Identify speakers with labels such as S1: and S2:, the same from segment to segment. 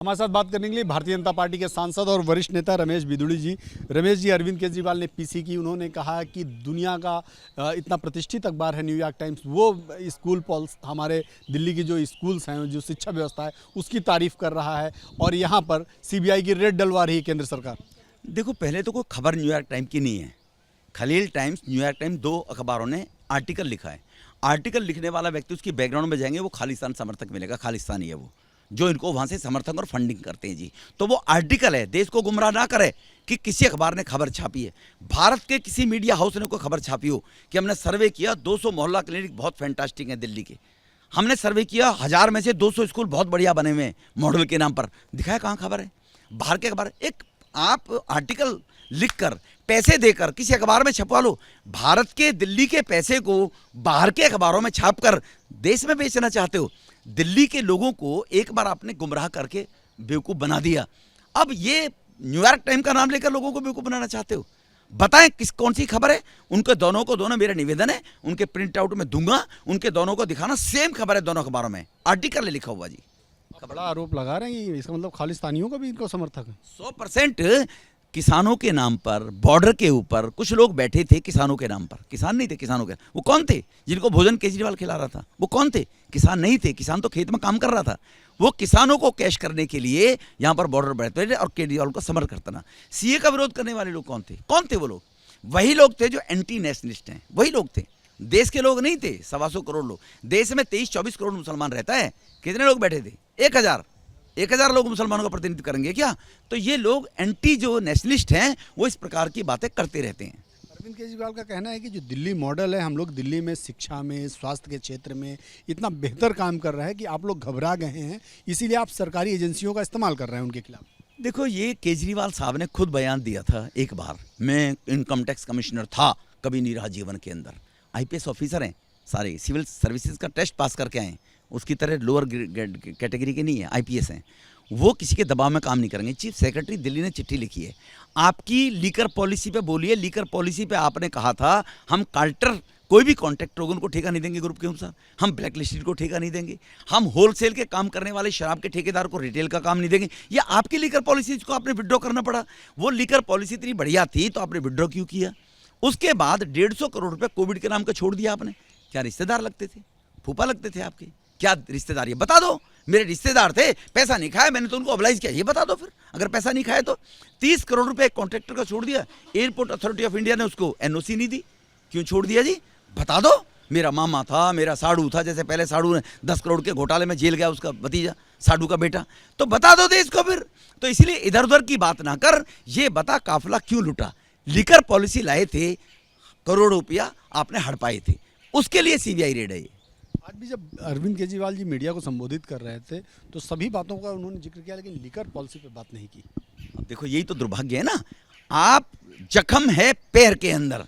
S1: हमारे साथ बात करने के लिए भारतीय जनता पार्टी के सांसद और वरिष्ठ नेता रमेश बिधूड़ी जी। रमेश जी, अरविंद केजरीवाल ने पीसी की। उन्होंने कहा कि दुनिया का इतना प्रतिष्ठित अखबार है न्यूयॉर्क टाइम्स, वो स्कूल पॉल्स हमारे दिल्ली की जो स्कूल्स हैं, जो शिक्षा व्यवस्था है, उसकी तारीफ कर रहा है और यहाँ पर सीबीआई की रेड डलवा रही है केंद्र सरकार।
S2: देखो, पहले तो कोई खबर न्यूयॉर्क टाइम्स की नहीं है। खलील टाइम्स, न्यूयॉर्क टाइम्स, दो अखबारों ने आर्टिकल लिखा है। आर्टिकल लिखने वाला व्यक्ति, उसकी बैकग्राउंड में जाएंगे, वो खालिस्तान समर्थक मिलेगा। खालिस्तानी है वो, जो इनको वहाँ से समर्थन और फंडिंग करते हैं जी। तो वो आर्टिकल है, देश को गुमराह ना करे कि किसी अखबार ने खबर छापी है। भारत के किसी मीडिया हाउस ने कोई खबर छापी हो कि हमने सर्वे किया 200 मोहल्ला क्लिनिक बहुत फैंटास्टिक है दिल्ली के, हमने सर्वे किया 1000 में से 200 स्कूल बहुत बढ़िया बने हुए हैं मॉडल के नाम पर, दिखाया कहाँ खबर है? बाहर के अखबार। एक आप आर्टिकल लिखकर पैसे देकर किसी अखबार में छपवा लो। भारत के दिल्ली के पैसे को बाहर के अखबारों में छापकर देश में बेचना चाहते हो। दिल्ली के लोगों को एक बार आपने गुमराह करके बेवकूफ़ बना दिया। अब ये न्यूयॉर्क टाइम का नाम लेकर लोगों को बेवकूफ़ बनाना चाहते हो। बताएं कौन सी खबर है? उनके दोनों को दोनों, मेरा निवेदन है, उनके प्रिंट आउट में दूंगा, उनके दोनों को दिखाना। सेम खबर है दोनों अखबारों में, आर्टिकल है लिखा हुआ जी।
S1: बड़ा आरोप लगा रहे हैं, इसका मतलब खालिस्तानियों का भी इनको समर्थक है।
S2: 100% किसानों के नाम पर, बॉर्डर के ऊपर कुछ लोग बैठे थे किसानों के नाम पर। किसान नहीं थे, किसानों के। वो कौन थे जिनको भोजन केजरीवाल खिला रहा था? वो कौन थे? किसान नहीं थे। किसान तो खेत में काम कर रहा था। वो किसानों को कैश करने के लिए यहाँ पर बॉर्डर बैठते थे और केजरीवाल को समर्थन करता ना। सीए का विरोध करने वाले लोग कौन थे? कौन थे वो लोग? वही लोग थे जो एंटी नेशनलिस्ट हैं, वही लोग थे। देश के लोग नहीं थे। 125 करोड़ लोग, देश में 23-24 करोड़ मुसलमान रहता है। कितने लोग बैठे थे? 1000 लोग मुसलमानों का प्रतिनिधित्व करेंगे क्या? तो ये लोग एंटी जो नेशनलिस्ट हैं, वो इस प्रकार की बातें करते रहते हैं।
S1: अरविंद केजरीवाल का कहना है कि जो दिल्ली मॉडल है, हम लोग दिल्ली में शिक्षा में, स्वास्थ्य के क्षेत्र में इतना बेहतर काम कर रहा है कि आप लोग घबरा गए हैं, इसीलिए आप सरकारी एजेंसियों का इस्तेमाल कर रहे हैं उनके खिलाफ।
S2: देखो, ये केजरीवाल साहब ने खुद बयान दिया था एक बार। मैं इनकम टैक्स कमिश्नर था, कभी नहीं रहा जीवन के अंदर। आईपीएस ऑफिसर हैं सारे, सिविल सर्विसेज का टेस्ट पास करके आए, उसकी तरह लोअर कैटेगरी के नहीं है, आईपीएस हैं। वो किसी के दबाव में काम नहीं करेंगे। चीफ सेक्रेटरी दिल्ली ने चिट्ठी लिखी है, आपकी लीकर पॉलिसी पे बोलिए। लीकर पॉलिसी पे आपने कहा था हम कार्टर, कोई भी कॉन्ट्रैक्टर होगा उनको ठेका नहीं देंगे ग्रुप के अनुसार, हम ब्लैक लिस्टेड को ठेका नहीं देंगे, हम होलसेल के काम करने वाले शराब के ठेकेदार को रिटेल का काम नहीं देंगे। ये आपकी लीकर पॉलिसी को आपने विड्रॉ करना पड़ा। वो लीकर पॉलिसी इतनी बढ़िया थी तो आपने विड्रॉ क्यों किया? उसके बाद 150 करोड़ रुपये कोविड के नाम का छोड़ दिया आपने। क्या रिश्तेदार लगते थे? फूफा लगते थे आपके? क्या रिश्तेदार? ये बता दो। मेरे रिश्तेदार थे, पैसा नहीं खाया, मैंने तो उनको ऑब्लाइज किया, ये बता दो। फिर अगर पैसा नहीं खाया तो 30 करोड़ रुपए एक कॉन्ट्रैक्टर का छोड़ दिया। एयरपोर्ट अथॉरिटी ऑफ इंडिया ने उसको एनओसी नहीं दी, क्यों छोड़ दिया जी? बता दो। मेरा मामा था, मेरा साड़ू था, जैसे पहले साड़ू ने 10 करोड़ के घोटाले में जेल गया उसका भतीजा, साड़ू का बेटा। तो बता दो देश को फिर। तो इसलिए इधर उधर की बात ना कर, ये बता काफिला क्यों लुटा? लीकर पॉलिसी लाए थे, करोड़ों रुपया आपने हड़पाए थे, उसके लिए सीबीआई रेड है।
S1: आज भी जब अरविंद केजरीवाल जी मीडिया को संबोधित कर रहे थे तो सभी बातों का उन्होंने जिक्र किया, लेकिन लीकर पॉलिसी पे बात नहीं की।
S2: अब देखो, यही तो दुर्भाग्य है ना। आप, जख्म है पैर के अंदर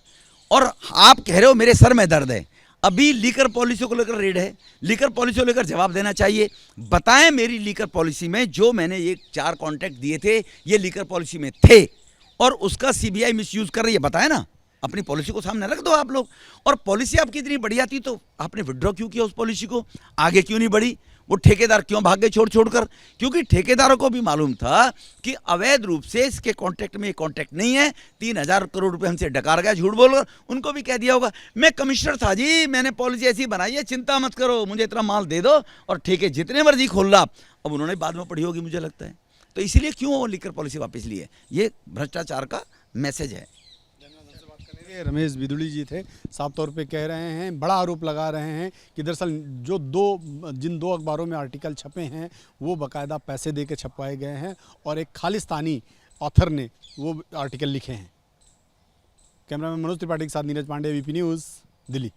S2: और आप कह रहे हो मेरे सर में दर्द है। अभी लीकर पॉलिसी को लेकर रेड है, लीकर पॉलिसी को लेकर जवाब देना चाहिए। बताएं मेरी लीकर पॉलिसी में जो मैंने ये 4 कॉन्ट्रैक्ट दिए थे, ये लीकर पॉलिसी में थे और उसका सीबीआई मिसयूज कर रही है। बताएं ना, अपनी पॉलिसी को सामने रख दो आप लोग। और पॉलिसी आपकी इतनी बढ़िया थी तो आपने विड्रॉ क्यों किया? उस पॉलिसी को आगे क्यों नहीं बढ़ी? वो ठेकेदार क्यों भाग गए छोड़ कर? क्योंकि ठेकेदारों को भी मालूम था कि अवैध रूप से इसके कॉन्ट्रैक्ट में ये कॉन्ट्रैक्ट नहीं है। 3000 करोड़ रुपए हमसे डकार गया झूठ बोलकर। उनको भी कह दिया होगा मैं कमिश्नर था जी, मैंने पॉलिसी ऐसी बनाई है, चिंता मत करो, मुझे इतना माल दे दो और ठेके जितने मर्जी खोल ला। अब उन्होंने बाद में पढ़ी होगी मुझे लगता है। तो इसीलिए क्यों वो लीकर पॉलिसी वापस ली है? ये भ्रष्टाचार का मैसेज है।
S1: रमेश बिधूड़ी जी थे, साफ तौर पे कह रहे हैं, बड़ा आरोप लगा रहे हैं कि दरअसल जो जिन दो अखबारों में आर्टिकल छपे हैं वो बाकायदा पैसे दे के छपवाए गए हैं और एक खालिस्तानी ऑथर ने वो आर्टिकल लिखे हैं। कैमरामैन मनोज त्रिपाठी के साथ नीरज पांडे, वीपी न्यूज़, दिल्ली।